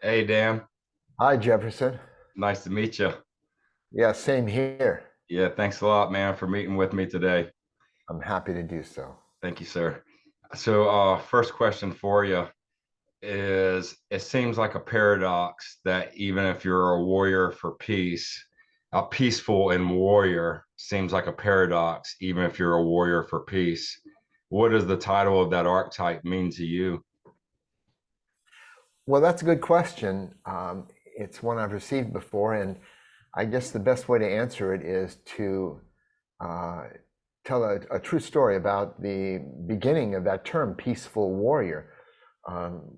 Hey, Dan. Hi, Jefferson. Nice to meet you. Yeah, same here. Yeah, thanks a lot, man, for meeting with me today. I'm happy to do so. Thank you, sir. So, first question for you is it seems like a paradox that even if you're a warrior for peace, a peaceful and warrior seems like a paradox, even if you're a warrior for peace. What does the title of that archetype mean to you? Well, that's a good question. It's one I've received before, and I guess the best way to answer it is to uh, tell a true story about the beginning of that term, peaceful warrior,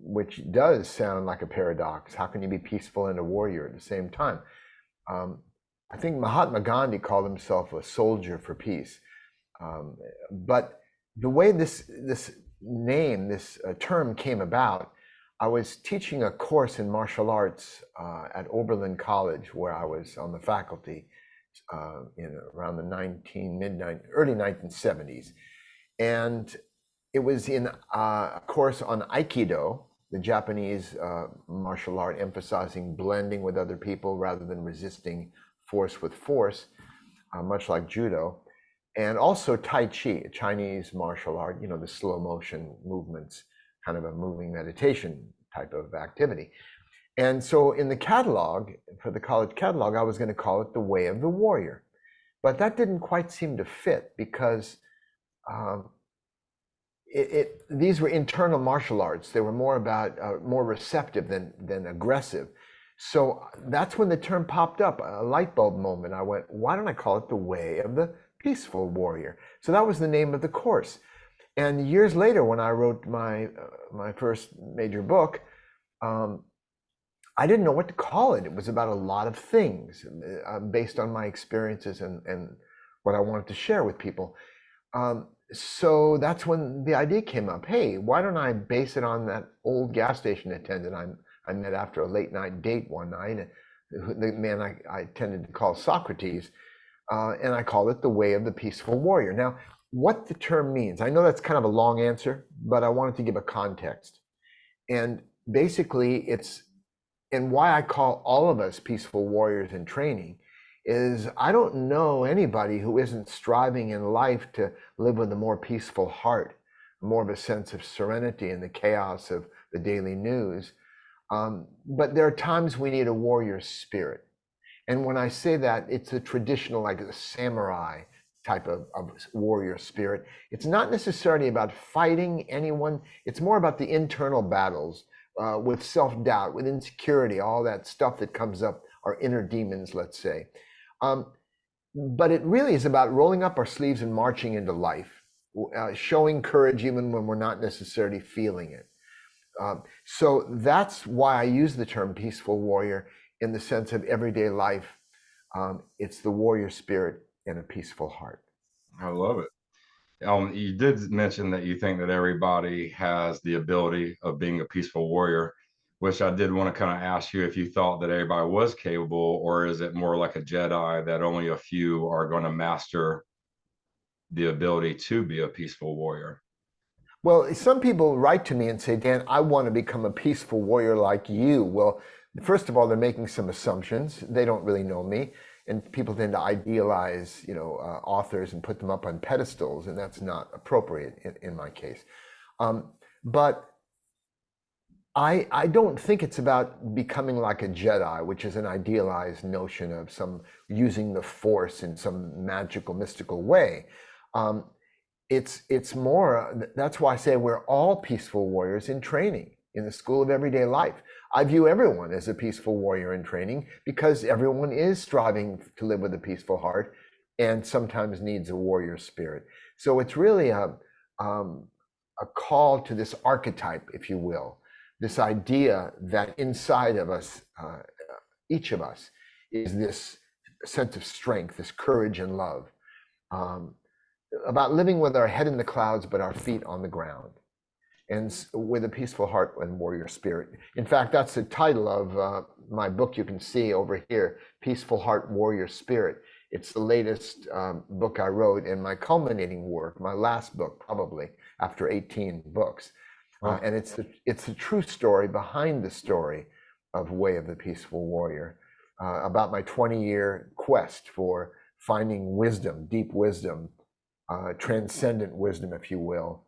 which does sound like a paradox. How can you be peaceful and a warrior at the same time? Um, I think Mahatma Gandhi called himself a soldier for peace. But the way this name, this term came about, I was teaching a course in martial arts at Oberlin College, where I was on the faculty in around the early 1970s, and it was in a course on Aikido, the Japanese martial art, emphasizing blending with other people rather than resisting force with force, much like judo, and also Tai Chi, a Chinese martial art, the slow motion movements, kind of a moving meditation type of activity. And so in the catalog, for the college catalog, I was going to call it The Way of the Warrior. But that didn't quite seem to fit because um, these were internal martial arts. They were more about more receptive than aggressive. So that's when the term popped up, a light bulb moment. I went, why don't I call it The Way of the Peaceful Warrior? So that was the name of the course. And years later, when I wrote my first major book, um, I didn't know what to call it. It was about a lot of things based on my experiences and what I wanted to share with people. So that's when the idea came up. Hey, why don't I base it on that old gas station attendant I met after a late night date one night, the man I tended to call Socrates, and I called it The Way of the Peaceful Warrior. Now, what the term means, I know that's kind of a long answer, but I wanted to give a context. And basically, and why I call all of us peaceful warriors in training is I don't know anybody who isn't striving in life to live with a more peaceful heart, more of a sense of serenity in the chaos of the daily news. But there are times we need a warrior spirit. And when I say that, it's a traditional, like a samurai type of warrior spirit. It's not necessarily about fighting anyone, it's more about the internal battles with self doubt, with insecurity, all that stuff that comes up, our inner demons, let's say. Um, but it really is about rolling up our sleeves and marching into life, showing courage even when we're not necessarily feeling it. So that's why I use the term peaceful warrior in the sense of everyday life. It's the warrior spirit and a peaceful heart. I love it. You did mention that you think that everybody has the ability of being a peaceful warrior, which I did want to kind of ask you if you thought that everybody was capable, or is it more like a Jedi that only a few are going to master the ability to be a peaceful warrior? Well, some people write to me and say, Dan, I want to become a peaceful warrior like you. Well, first of all, they're making some assumptions. They don't really know me. And people tend to idealize, authors and put them up on pedestals, and that's not appropriate in my case. But I don't think it's about becoming like a Jedi, which is an idealized notion of some using the Force in some magical, mystical way. Um, it's more, that's why I say we're all peaceful warriors in training in the school of everyday life. I view everyone as a peaceful warrior in training because everyone is striving to live with a peaceful heart and sometimes needs a warrior spirit. So it's really a call to this archetype, if you will, this idea that inside of us, each of us, is this sense of strength, this courage and love, um, about living with our head in the clouds but our feet on the ground, and with a peaceful heart and warrior spirit. In fact, that's the title of my book. You can see over here, Peaceful Heart, Warrior Spirit. It's the latest book I wrote and my culminating work, my last book, probably after 18 books. Huh. And it's the true story behind the story of Way of the Peaceful Warrior, about my 20-year quest for finding wisdom, deep wisdom, transcendent wisdom, if you will,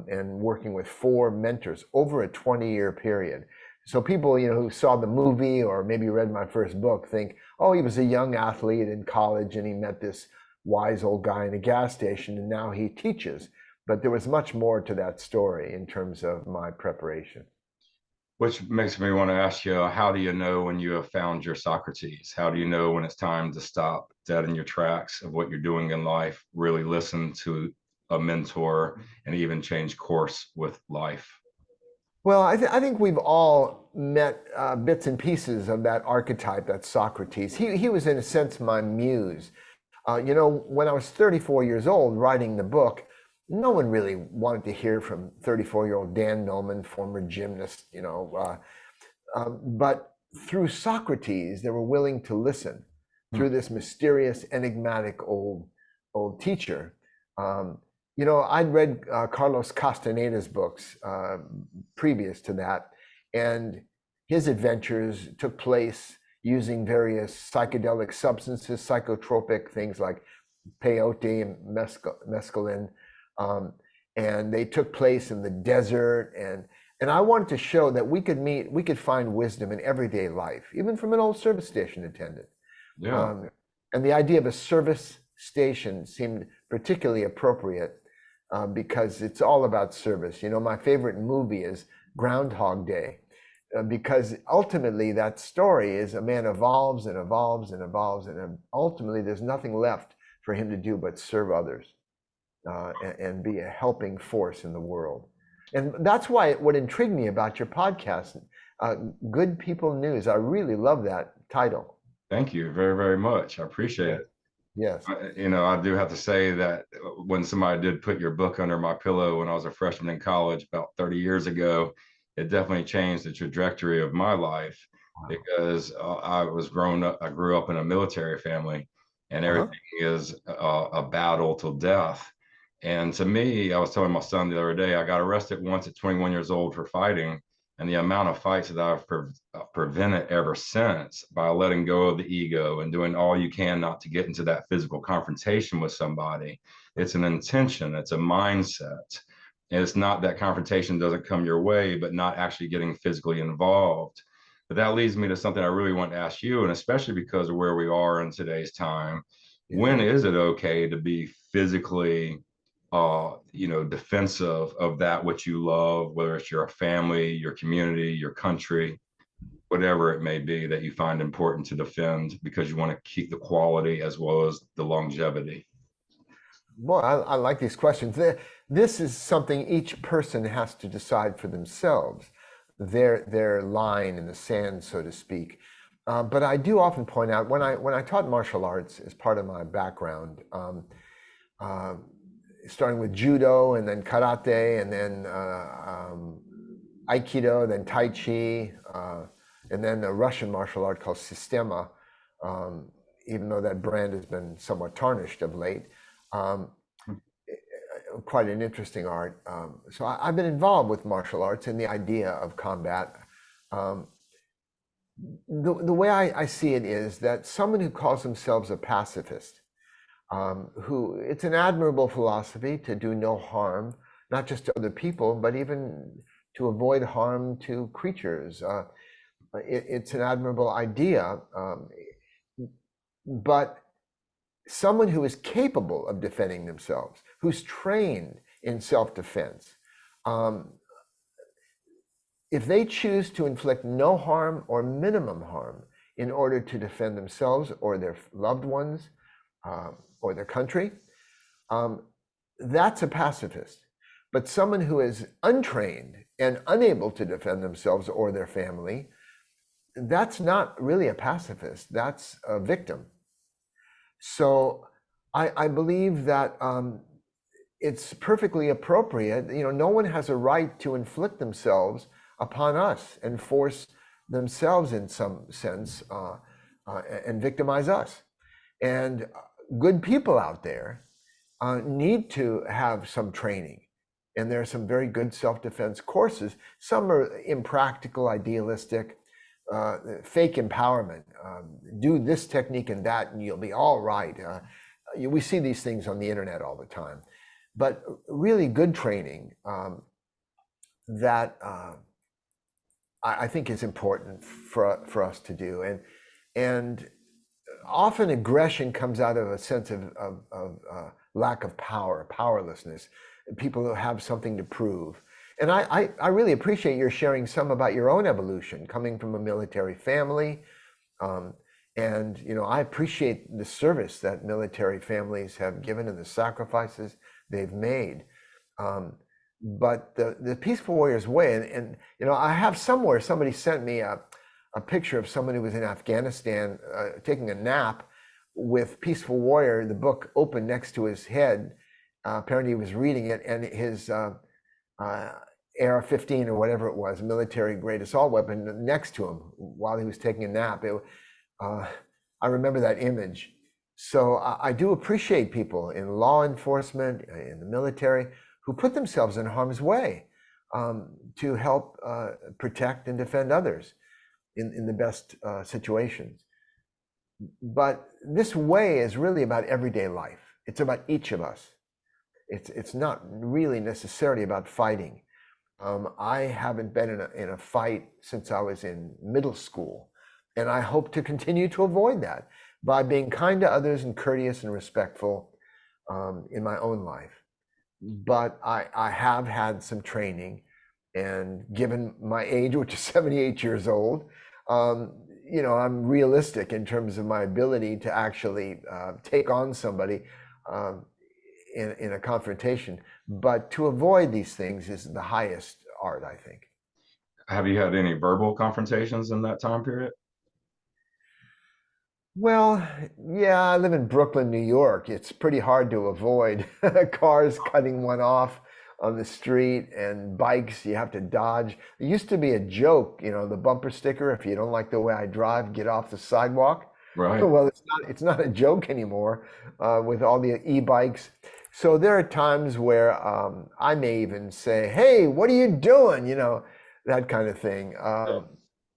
and working with 4 mentors over a 20-year period. So people, who saw the movie or maybe read my first book think, oh, he was a young athlete in college and he met this wise old guy in a gas station and now he teaches. But there was much more to that story in terms of my preparation. Which makes me want to ask you, how do you know when you have found your Socrates? How do you know when it's time to stop dead in your tracks of what you're doing in life, really listen to a mentor, and even change course with life? Well, I think we've all met bits and pieces of that archetype, that Socrates. He was, in a sense, my muse. When I was 34 years old writing the book, no one really wanted to hear from 34-year-old Dan Millman, former gymnast, but through Socrates, they were willing to listen through this mysterious, enigmatic old teacher. I'd read Carlos Castaneda's books previous to that, and his adventures took place using various psychedelic substances, psychotropic things like peyote and mescaline, and they took place in the desert. And I wanted to show that we could find wisdom in everyday life, even from an old service station attendant. Yeah. And the idea of a service station seemed particularly appropriate because it's all about service. My favorite movie is Groundhog Day, because ultimately that story is a man evolves and evolves and evolves, and ultimately there's nothing left for him to do but serve others and be a helping force in the world. And that's why what intrigued me about your podcast, Good People News, I really love that title. Thank you very, very much. I appreciate it. Yes. I do have to say that when somebody did put your book under my pillow when I was a freshman in college about 30 years ago, it definitely changed the trajectory of my life. Wow. Because I grew up in a military family, and everything is a battle till death. And to me, I was telling my son the other day, I got arrested once at 21 years old for fighting, and the amount of fights that I've prevented ever since by letting go of the ego and doing all you can not to get into that physical confrontation with somebody. It's an intention, it's a mindset. And it's not that confrontation doesn't come your way, but not actually getting physically involved. But that leads me to something I really want to ask you, and especially because of where we are in today's time. Yeah. When is it okay to be physically defensive of that which you love, whether it's your family, your community, your country, whatever it may be that you find important to defend because you want to keep the quality as well as the longevity? Boy, I like these questions. This is something each person has to decide for themselves, their line in the sand, so to speak. But I do often point out when I taught martial arts as part of my background, starting with judo and then karate and then aikido, then tai chi, and then a Russian martial art called Sistema, even though that brand has been somewhat tarnished of late. Quite an interesting art. So I've been involved with martial arts and the idea of combat. The way I see it is that someone who calls themselves a pacifist, who it's an admirable philosophy to do no harm, not just to other people, but even to avoid harm to creatures. It's an admirable idea, but someone who is capable of defending themselves, who's trained in self-defense, if they choose to inflict no harm or minimum harm in order to defend themselves or their loved ones or their country, that's a pacifist. But someone who is untrained and unable to defend themselves or their family, that's not really a pacifist, that's a victim. So I believe that it's perfectly appropriate. No one has a right to inflict themselves upon us and force themselves in some sense and victimize us. And good people out there need to have some training. And there are some very good self-defense courses. Some are impractical, idealistic, fake empowerment. Do this technique and that, and you'll be all right. We see these things on the internet all the time, but really good training that I think is important for us to do, and often aggression comes out of a sense of lack of power, powerlessness. People who have something to prove. And I really appreciate your sharing some about your own evolution, coming from a military family. Um, and, I appreciate the service that military families have given and the sacrifices they've made. Um, but the Peaceful Warrior's Way, and I have somewhere, somebody sent me a picture of someone who was in Afghanistan taking a nap with Peaceful Warrior, the book open next to his head. Apparently he was reading it, and his AR-15 or whatever it was, military grade assault weapon, next to him while he was taking a nap. I remember that image. So I do appreciate people in law enforcement, in the military, who put themselves in harm's way to help protect and defend others in the best situations. But this way is really about everyday life. It's about each of us. It's not really necessarily about fighting. I haven't been in a fight since I was in middle school, and I hope to continue to avoid that by being kind to others and courteous and respectful in my own life. But I have had some training, and given my age, which is 78 years old, I'm realistic in terms of my ability to actually take on somebody in a confrontation. But to avoid these things is the highest art, I think. Have you had any verbal confrontations in that time period? Well, yeah, I live in Brooklyn, New York. It's pretty hard to avoid cars cutting one off on the street and bikes you have to dodge. It used to be a joke, the bumper sticker, if you don't like the way I drive, get off the sidewalk. Right. Well, it's not a joke anymore with all the e-bikes. So there are times where I may even say, "Hey, what are you doing?" That kind of thing. Yeah.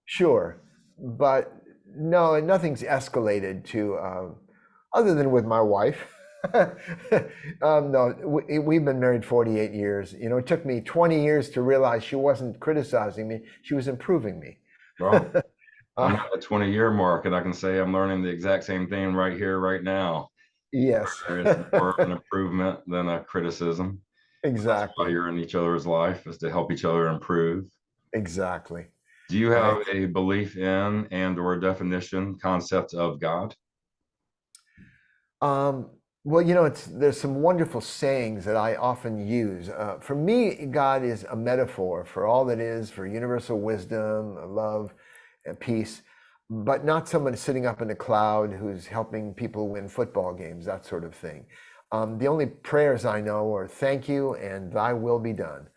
Sure, but no, nothing's escalated to other than with my wife. No, we've been married 48 years. It took me 20 years to realize she wasn't criticizing me; she was improving me. Well, I'm Uh, at the 20-year mark, and I can say I'm learning the exact same thing right here, right now. yes, It's more of an improvement than a criticism. That's why exactly, you're in each other's life, is to help each other improve. exactly. Do you I have a belief in and or definition concept of God? Um, well, there's some wonderful sayings that I often use. For me, God is a metaphor for all that is, for universal wisdom, love, and peace, but not someone sitting up in a cloud who's helping people win football games, that sort of thing. The only prayers I know are "Thank you" and "Thy will be done."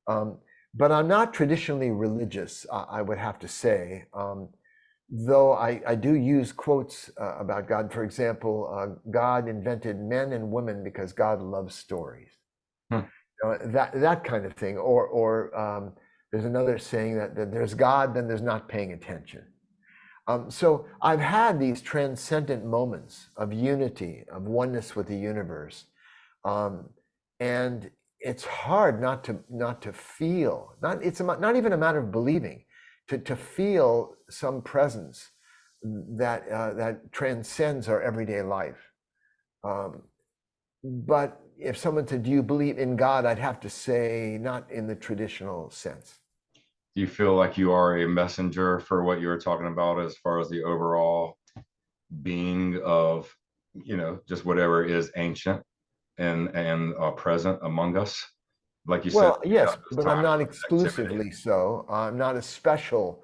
Um, but I'm not traditionally religious, I would have to say. Though I do use quotes about God. For example, God invented men and women because God loves stories. Hmm. That kind of thing. Or there's another saying that there's God, then there's not paying attention. So I've had these transcendent moments of unity, of oneness with the universe, and it's hard not to feel. Not even a matter of believing, to feel some presence that transcends our everyday life. Um, but if someone said, "Do you believe in God?" I'd have to say, not in the traditional sense. Do you feel like you are a messenger for what you were talking about as far as the overall being of, just whatever is ancient and present among us? Like you said, Well, you yes, have this but I'm time not of activity. exclusively so. I'm not a special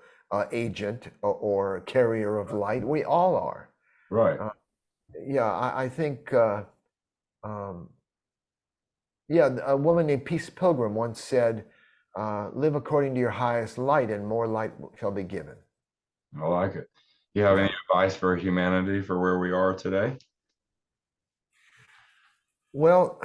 agent or carrier of light. We all are. Right. Uh, yeah, I think, um, yeah, a woman named Peace Pilgrim once said, "Live according to your highest light, and more light shall be given." I like it. You have any Yeah. advice for humanity for where we are today? Well,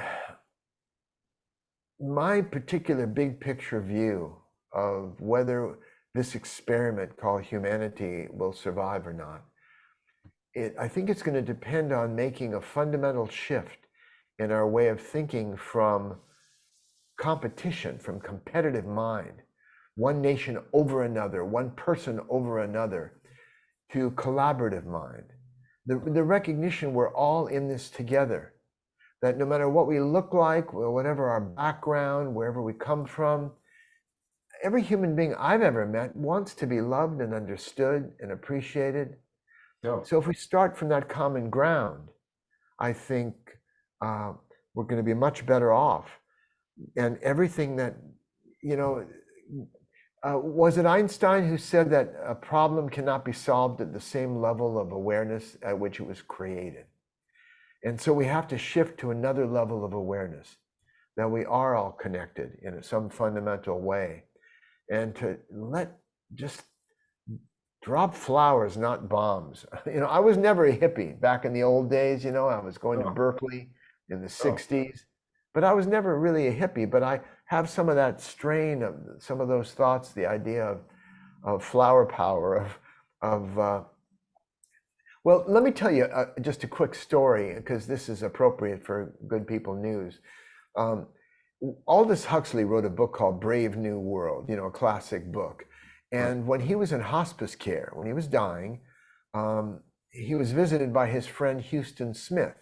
my particular big picture view of whether this experiment called humanity will survive or not. I think it's going to depend on making a fundamental shift in our way of thinking from competition, from competitive mind, one nation over another, one person over another, to collaborative mind. The recognition we're all in this together, that no matter what we look like, whatever our background, wherever we come from, every human being I've ever met wants to be loved and understood and appreciated. Yeah. So if we start from that common ground, I think we're going to be much better off. And everything that, you know, was it Einstein who said that a problem cannot be solved at the same level of awareness at which it was created? And so we have to shift to another level of awareness, that we are all connected in some fundamental way, and to just drop flowers, not bombs. You know, I was never a hippie back in the old days. You know, I was going to Berkeley in the 60s, but I was never really a hippie. But I have some of that strain of some of those thoughts, the idea of flower power, well, let me tell you just a quick story, because this is appropriate for Good People News. Aldous Huxley wrote a book called Brave New World, you know, a classic book. And when he was in hospice care, when he was dying, he was visited by his friend Houston Smith.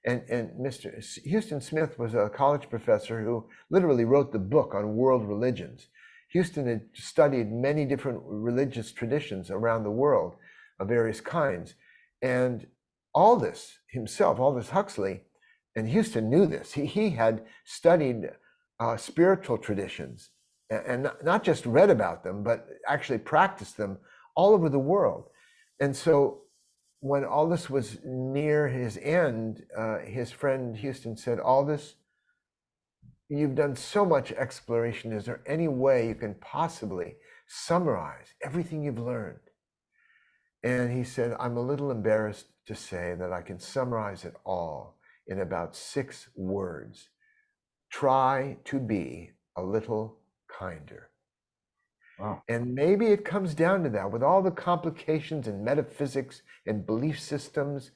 And Mr. Houston Smith was a college professor who literally wrote the book on world religions. Houston had studied many different religious traditions around the world of various kinds. And Aldous himself, Aldous Huxley, and Houston knew this. He had studied spiritual traditions, and not just read about them, but actually practiced them all over the world. And so when Aldous was near his end, his friend Houston said, "Aldous, you've done so much exploration. Is there any way you can possibly summarize everything you've learned?" And he said, "I'm a little embarrassed to say that I can summarize it all in about 6 words. Try to be a little kinder." Wow. And maybe it comes down to that, with all the complications in metaphysics and belief systems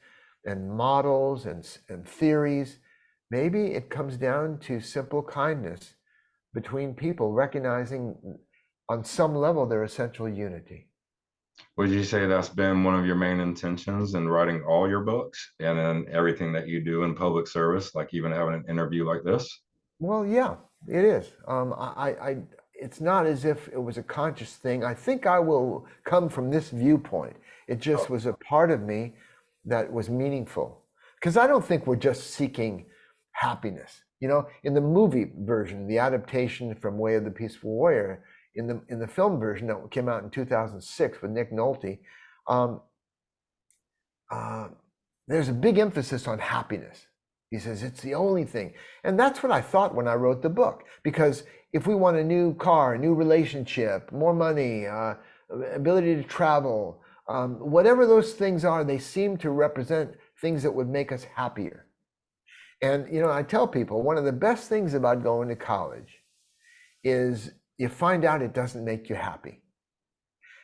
and models and theories. Maybe it comes down to simple kindness between people, recognizing on some level their essential unity. Would you say that's been one of your main intentions in writing all your books and in everything that you do in public service, like even having an interview like this? Well, yeah, it is. It's not as if it was a conscious thing. I think I will come from this viewpoint. It just was a part of me that was meaningful. Because I don't think we're just seeking happiness. You know, in the movie version, the adaptation from Way of the Peaceful Warrior, in the film version that came out in 2006 with Nick Nolte, there's a big emphasis on happiness. He says it's the only thing. And that's what I thought when I wrote the book. Because if we want a new car, a new relationship, more money, ability to travel, whatever those things are, they seem to represent things that would make us happier. And, you know, I tell people one of the best things about going to college is you find out it doesn't make you happy.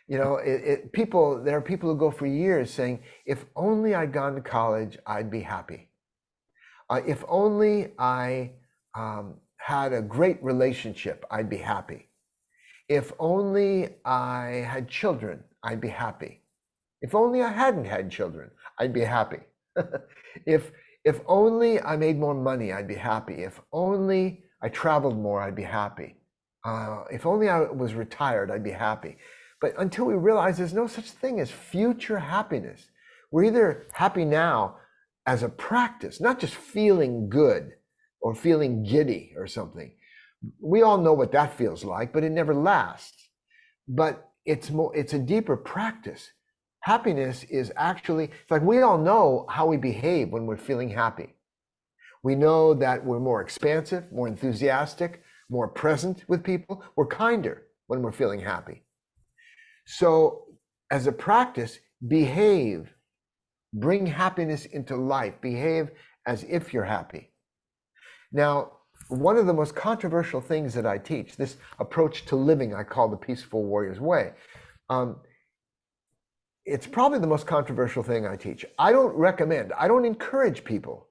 You know, there are people who go for years saying, if only I'd gone to college, I'd be happy. If only I had a great relationship, I'd be happy. If only I had children, I'd be happy. If only I hadn't had children, I'd be happy. If only I made more money, I'd be happy. If only I traveled more, I'd be happy. If only I was retired, I'd be happy. But until we realize there's no such thing as future happiness. We're either happy now as a practice, not just feeling good or feeling giddy or something. We all know what that feels like, but it never lasts. But it's a deeper practice. Happiness is actually, in fact, we all know how we behave when we're feeling happy. We know that we're more expansive, more enthusiastic, more present with people. We're kinder when we're feeling happy. So as a practice, behave, bring happiness into life, behave as if you're happy. Now, one of the most controversial things that I teach, this approach to living, I call the Peaceful Warrior's Way. It's probably the most controversial thing I teach. I don't encourage people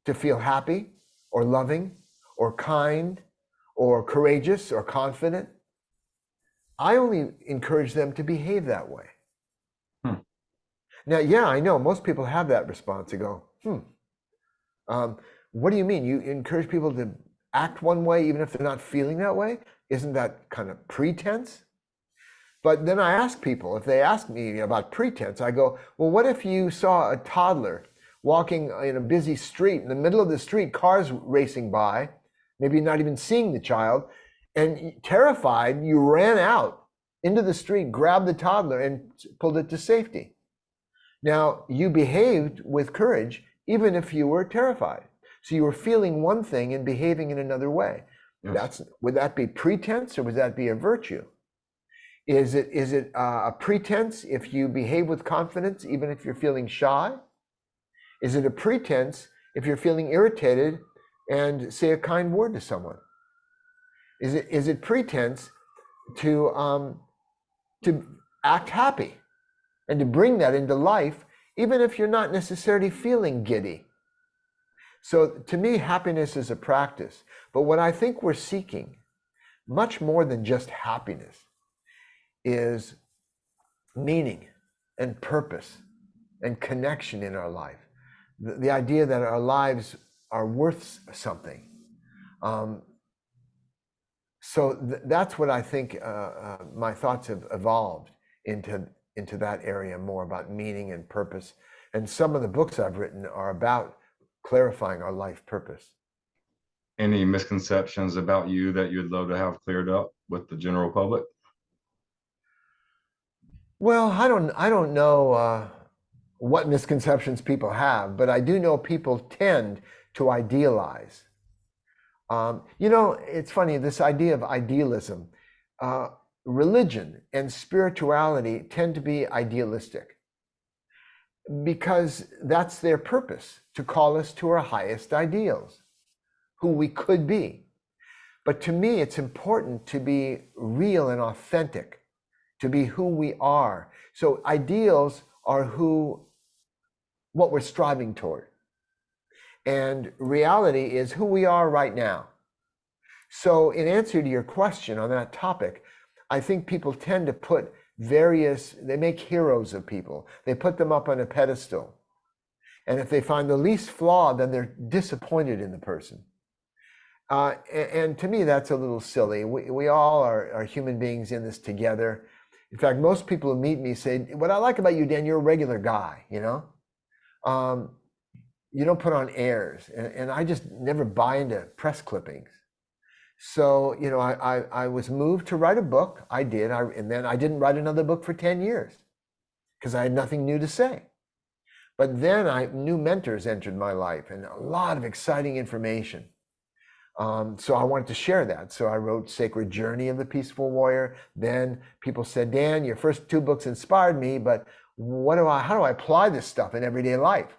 to feel happy or loving or kind or courageous or confident. I only encourage them to behave that way. Now, yeah, I know most people have that response to go, what do you mean? You encourage people to act one way even if they're not feeling that way? Isn't that kind of pretense? But then I ask people, if they ask me about pretense, I go, well, what if you saw a toddler walking in a busy street, in the middle of the street, cars racing by, maybe not even seeing the child, and terrified, you ran out into the street, grabbed the toddler, and pulled it to safety. Now, you behaved with courage, even if you were terrified. So you were feeling one thing and behaving in another way. Yes. Would that be pretense or would that be a virtue? Is it a pretense if you behave with confidence, even if you're feeling shy? Is it a pretense if you're feeling irritated and say a kind word to someone? Is it pretense to act happy and to bring that into life, even if you're not necessarily feeling giddy? So to me, happiness is a practice. But what I think we're seeking, much more than just happiness, is meaning and purpose and connection in our life. The idea that our lives are worth something. That's what I think my thoughts have evolved into that area more about meaning and purpose. And some of the books I've written are about clarifying our life purpose. Any misconceptions about you that you'd love to have cleared up with the general public? Well, I don't know what misconceptions people have, but I do know people tend to idealize. It's funny, this idea of idealism. Religion and spirituality tend to be idealistic because that's their purpose, to call us to our highest ideals, who we could be. But to me, it's important to be real and authentic, to be who we are. So ideals are what we're striving toward. And reality is who we are right now. So in answer to your question on that topic, I think people tend to they make heroes of people. They put them up on a pedestal. And if they find the least flaw, then they're disappointed in the person. And to me, that's a little silly. We all are human beings in this together. In fact, most people who meet me say, what I like about you, Dan, you're a regular guy, you don't put on airs. And I just never buy into press clippings. So, I was moved to write a book. I did. And then I didn't write another book for 10 years because I had nothing new to say. But then new mentors entered my life and a lot of exciting information. So I wanted to share that. So I wrote Sacred Journey of the Peaceful Warrior. Then people said, Dan, your first 2 books inspired me, but how do I apply this stuff in everyday life?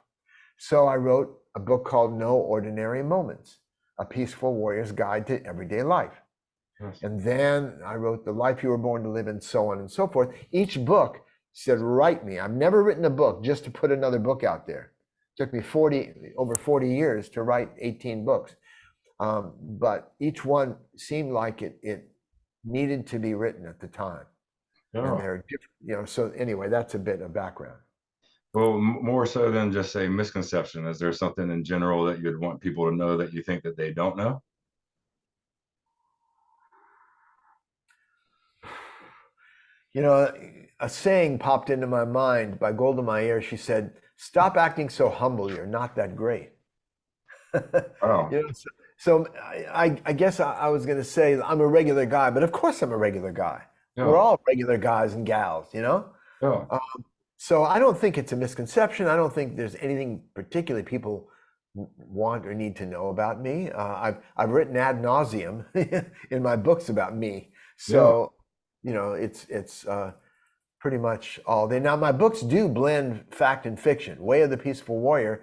So I wrote a book called No Ordinary Moments, A Peaceful Warrior's Guide to Everyday Life. Yes. And then I wrote The Life You Were Born to Live, and so on and so forth. Each book said, write me. I've never written a book just to put another book out there. It took me over 40 years to write 18 books. But each one seemed like it needed to be written at the time. Oh. And they're different, so anyway, that's a bit of background. Well, more so than just a misconception, is there something in general that you'd want people to know that you think that they don't know? A saying popped into my mind by Golda Meir. She said, stop acting so humble, you're not that great. Oh. So I guess I was going to say I'm a regular guy, but of course I'm a regular guy. Yeah. We're all regular guys and gals, Yeah. So I don't think it's a misconception. I don't think there's anything particularly people want or need to know about me. I've written ad nauseum in my books about me. So, it's pretty much all there. Now, my books do blend fact and fiction. Way of the Peaceful Warrior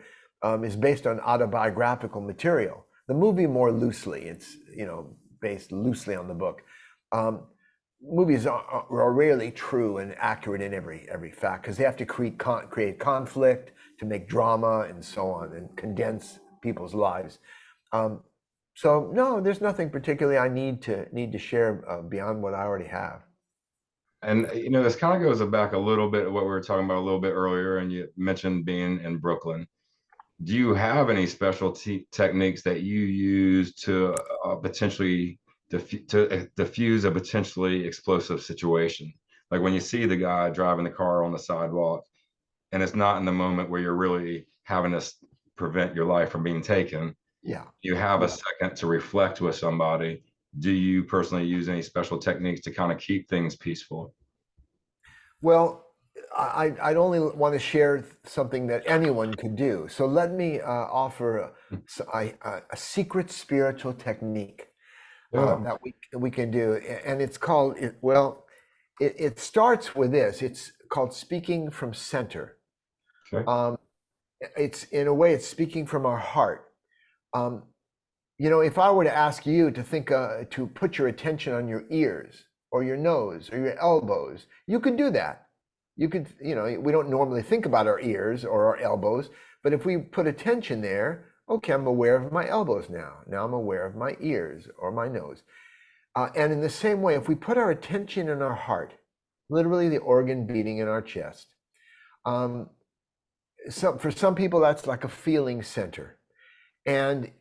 is based on autobiographical material. The movie more loosely. It's based loosely on the book. Um, Movies are rarely true and accurate in every fact because they have to create conflict to make drama and so on and condense people's lives. Um, so no, there's nothing particularly I need to share beyond what I already have. And this kind of goes back a little bit to what we were talking about a little bit earlier, and you mentioned being in Brooklyn. Do you have any special techniques that you use to potentially diffuse a potentially explosive situation? Like when you see the guy driving the car on the sidewalk, and it's not in the moment where you're really having to prevent your life from being taken. Yeah. You have a Yeah. second to reflect with somebody. Do you personally use any special techniques to kind of keep things peaceful? Well, I'd only want to share something that anyone could do. So let me offer a secret spiritual technique Yeah. that we can do, and it's called well, it starts with this. It's called speaking from center. Okay. Um, it's in a way, it's speaking from our heart. Um, if I were to ask you to think to put your attention on your ears or your nose or your elbows, you could do that. You could, we don't normally think about our ears or our elbows, but if we put attention there, okay, I'm aware of my elbows now. Now I'm aware of my ears or my nose. And in the same way, if we put our attention in our heart, literally the organ beating in our chest, um, for some people, that's like a feeling center. And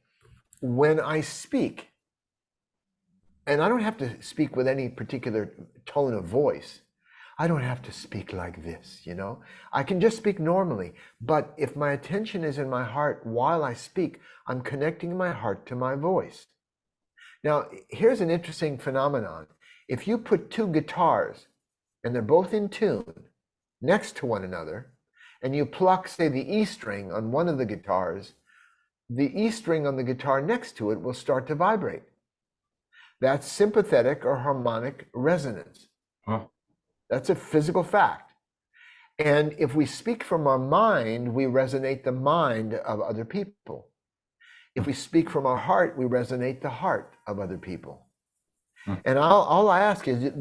when I speak, and I don't have to speak with any particular tone of voice. I don't have to speak like this, I can just speak normally. But if my attention is in my heart while I speak, I'm connecting my heart to my voice. Now, here's an interesting phenomenon. If you put two guitars and they're both in tune next to one another, and you pluck, say, the E string on one of the guitars, the E string on the guitar next to it will start to vibrate. That's sympathetic or harmonic resonance. Huh. That's a physical fact. And if we speak from our mind, we resonate the mind of other people. If we speak from our heart, we resonate the heart of other people. And all I ask is,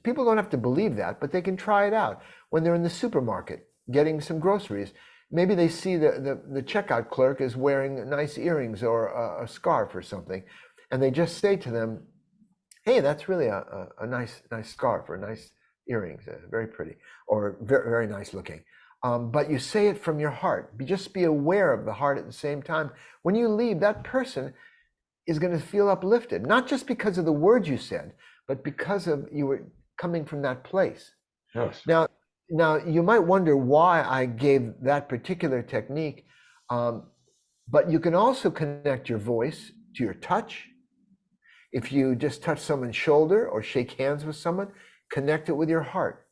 people don't have to believe that, but they can try it out. When they're in the supermarket getting some groceries, maybe they see the checkout clerk is wearing nice earrings or a scarf or something, and they just say to them, hey, that's really a nice scarf or nice earrings, very pretty or very, very nice looking. But you say it from your heart. Just be aware of the heart at the same time. When you leave, that person is going to feel uplifted, not just because of the words you said, but because of you were coming from that place. Yes. Now you might wonder why I gave that particular technique, but you can also connect your voice to your touch. If you just touch someone's shoulder or shake hands with someone, connect it with your heart.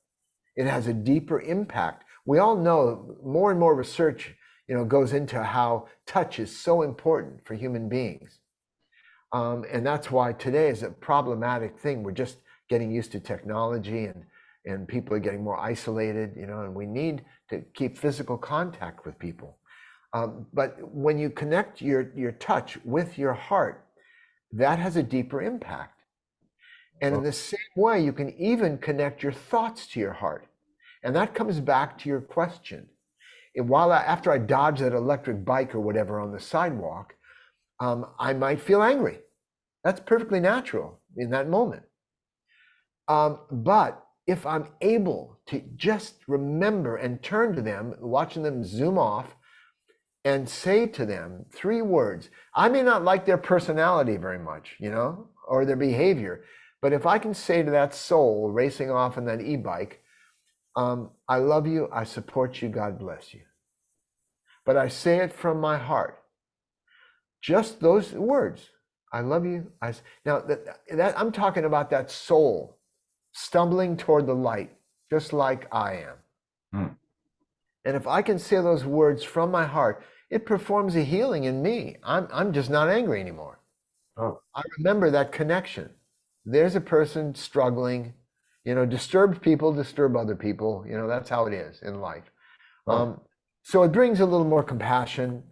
It has a deeper impact. We all know more and more research, goes into how touch is so important for human beings. And that's why today is a problematic thing. We're just getting used to technology and people are getting more isolated, and we need to keep physical contact with people. But when you connect your touch with your heart, that has a deeper impact. And in the same way, you can even connect your thoughts to your heart. And that comes back to your question. After I dodge that electric bike or whatever on the sidewalk, I might feel angry. That's perfectly natural in that moment. But if I'm able to just remember and turn to them, watching them zoom off, and say to them 3 words. I may not like their personality very much, or their behavior, but if I can say to that soul racing off on that e-bike, I love you, I support you, God bless you. But I say it from my heart. Just those words. I love you. Now that I'm talking about that soul stumbling toward the light, just like I am. And if I can say those words from my heart, it performs a healing in me. I'm just not angry anymore. Oh. I remember that connection. There's a person struggling, disturbed people disturb other people. That's how it is in life. Oh. So it brings a little more compassion,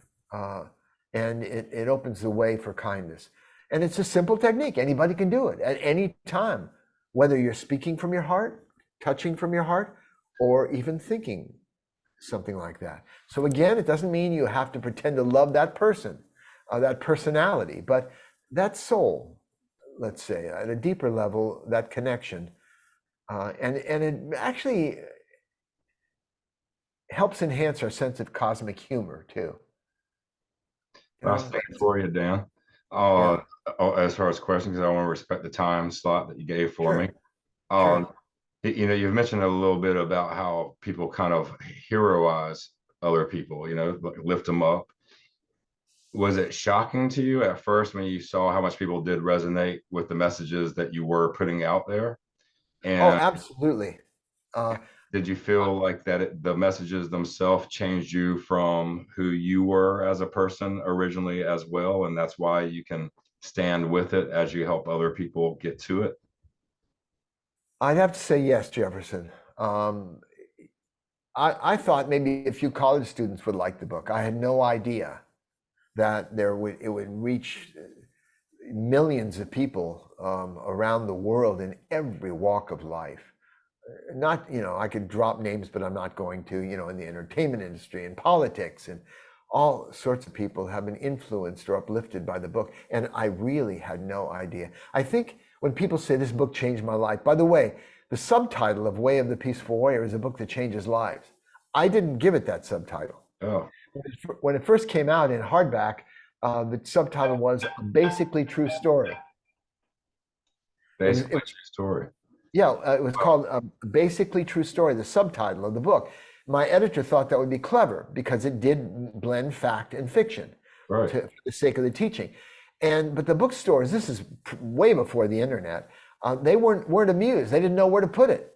and it opens the way for kindness. And it's a simple technique. Anybody can do it at any time, whether you're speaking from your heart, touching from your heart, or even thinking something like that. So again, it doesn't mean you have to pretend to love that person, that personality, but that soul, let's say, at a deeper level, that connection, and it actually helps enhance our sense of cosmic humor too. You Last know, thing for you, Dan. Uh, yeah, as far as questions, I want to respect the time slot that you gave for me. sure, Um, sure. you've mentioned a little bit about how people kind of heroize other people, like lift them up. Was it shocking to you at first when you saw how much people did resonate with the messages that you were putting out there? Oh, And absolutely. Uh, did you feel like that the messages themselves changed you from who you were as a person originally as well? And that's why you can stand with it as you help other people get to it? I'd have to say yes, Jefferson. Um, I thought maybe a few college students would like the book. I had no idea that it would reach millions of people around the world in every walk of life. Not, I could drop names, but I'm not going to, in the entertainment industry and politics, and all sorts of people have been influenced or uplifted by the book. And I really had no idea. I think when people say this book changed my life, by the way, the subtitle of Way of the Peaceful Warrior is a book that changes lives. I didn't give it that subtitle. Oh, When it first came out in hardback, the subtitle was A Basically True Story. It basically, was true story. Yeah, it was called Basically True Story, the subtitle of the book. My editor thought that would be clever because it did blend fact and fiction Right. for the sake of the teaching. But the bookstores, this is way before the internet, they weren't amused. They didn't know where to put it.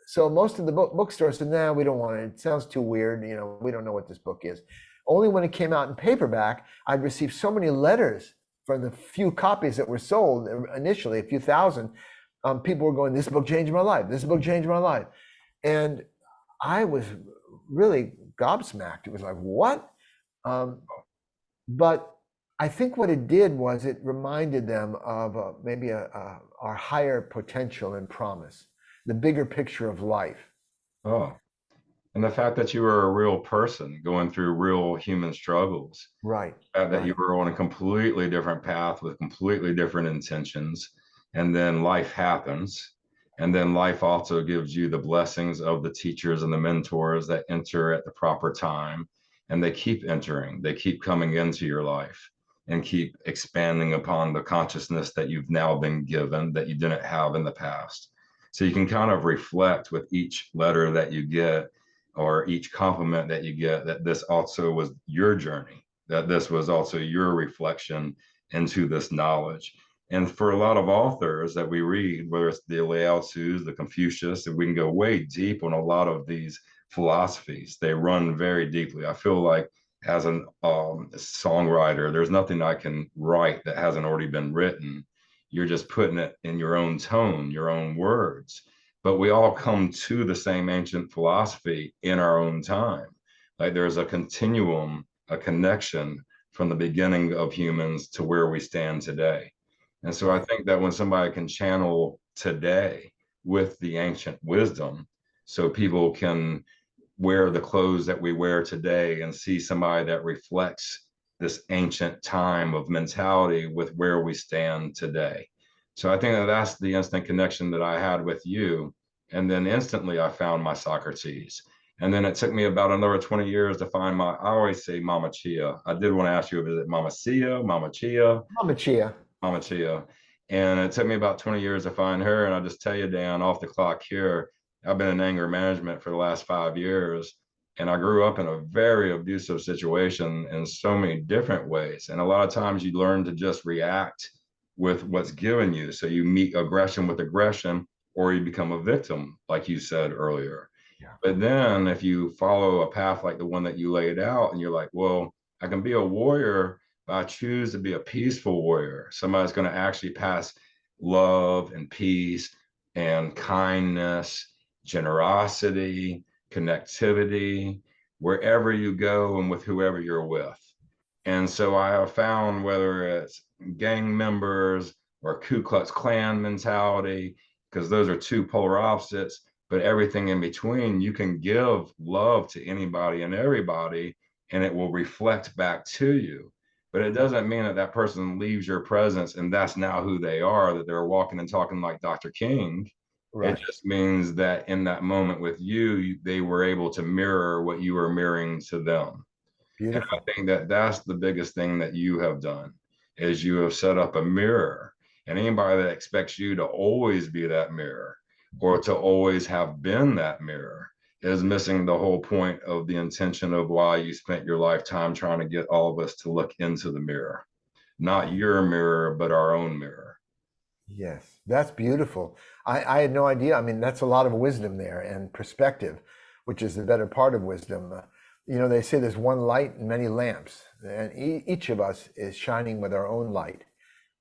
So most of the bookstores said, "Nah, we don't want it. It sounds too weird. We don't know what this book is." Only when it came out in paperback, I'd received so many letters from the few copies that were sold initially, a few thousand. People were going, "This book changed my life. This book changed my life," and I was really gobsmacked. It was like, "What?" Um, but I think what it did was it reminded them of maybe our higher potential and promise, the bigger picture of life. Oh, and the fact that you were a real person going through real human struggles, Right, that you right, were on a completely different path with completely different intentions, and then life happens. And then life also gives you the blessings of the teachers and the mentors that enter at the proper time. And they keep entering, they keep coming into your life and keep expanding upon the consciousness that you've now been given that you didn't have in the past. So you can kind of reflect with each letter that you get or each compliment that you get that this also was your journey, that this was also your reflection into this knowledge. And for a lot of authors that we read, whether it's the Lao Tzu's, the Confucius, and we can go way deep on a lot of these philosophies. They run very deeply. I feel like as a songwriter, there's nothing I can write that hasn't already been written. You're just putting it in your own tone, your own words. But we all come to the same ancient philosophy in our own time. Like there's a continuum, a connection from the beginning of humans to where we stand today. And so I right, think that when somebody can channel today with the ancient wisdom, so people can wear the clothes that we wear today and see somebody that reflects this ancient time of mentality with where we stand today. So I think that that's the instant connection that I had with you. And then instantly I found my Socrates. And then it took me about another 20 years to find I always say Mama Chia. I did want to ask you, is it Mama Sia, Mama Chia? Mama Chia. Mama Chia. And it took me about 20 years to find her. And I just tell you, Dan, off the clock here, I've been in anger management for the last 5 years. And I grew up in a very abusive situation in so many different ways. And a lot of times you learn to just react with what's given you. So you meet aggression with aggression, or you become a victim, like you said earlier. Yeah, But then if you follow a path like the one that you laid out, and you're like, well, I can be a warrior, but I choose to be a peaceful warrior. Somebody's going to actually pass love and peace and kindness, generosity, connectivity, wherever you go and with whoever you're with. And so I have found whether it's gang members or Ku Klux Klan mentality, because those are two polar opposites, but everything in between, you can give love to anybody and everybody, and it will reflect back to you. But it doesn't mean that that person leaves your presence and that's now who they are, that they're walking and talking like Dr. King. It Right. just means that in that moment with you, they were able to mirror what you were mirroring to them. And I Beautiful. think that that's the biggest thing that you have done is you have set up a mirror. And anybody that expects you to always be that mirror or to always have been that mirror is missing the whole point of the intention of why you spent your lifetime trying to get all of us to look into the mirror, not your mirror, but our own mirror. Yes, that's beautiful. I had no idea. I mean, that's a lot of wisdom there and perspective, which is the better part of wisdom. They say there's one light and many lamps, and each of us is shining with our own light.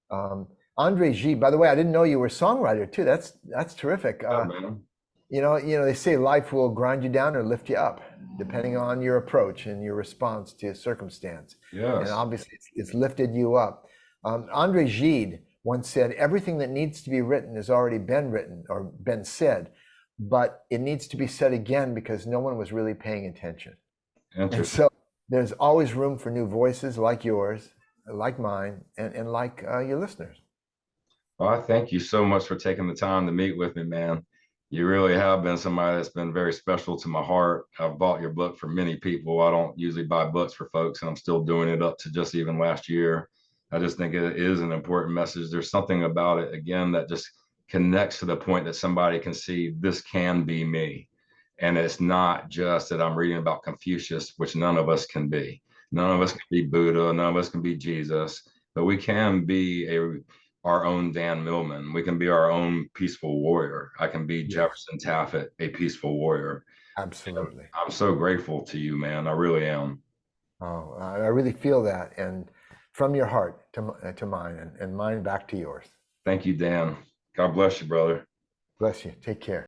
Um, Andre G, by the way, I didn't know you were a songwriter too. That's terrific. Yeah, man. They say life will grind you down or lift you up, depending on your approach and your response to circumstance. And Yes. obviously, it's lifted you up. Andre Gide once said, "Everything that needs to be written has already been written or been said, but it needs to be said again because no one was really paying attention." And Interesting. so there's always room for new voices like yours, like mine, and like your listeners. Well, I thank you so much for taking the time to meet with me, man. You really have been somebody that's been very special to my heart. I've bought your book for many people. I don't usually buy books for folks, and I'm still doing it up to just even last year. I just think it is an important message. There's something about it, again, that just connects to the point that somebody can see this can be me. And it's not just that I'm reading about Confucius, which none of us can be. None of us Right. can be Buddha, none of us can be Jesus, but we can be our own Dan Millman. We can be our own peaceful warrior. I can be Yes, Jefferson Taffet, a peaceful warrior. And absolutely. I'm so grateful to you, man. I really am. Oh, I really feel that, and from your heart to mine, and mine back to yours. Thank you, Dan. God bless you, brother. Bless you. Take care.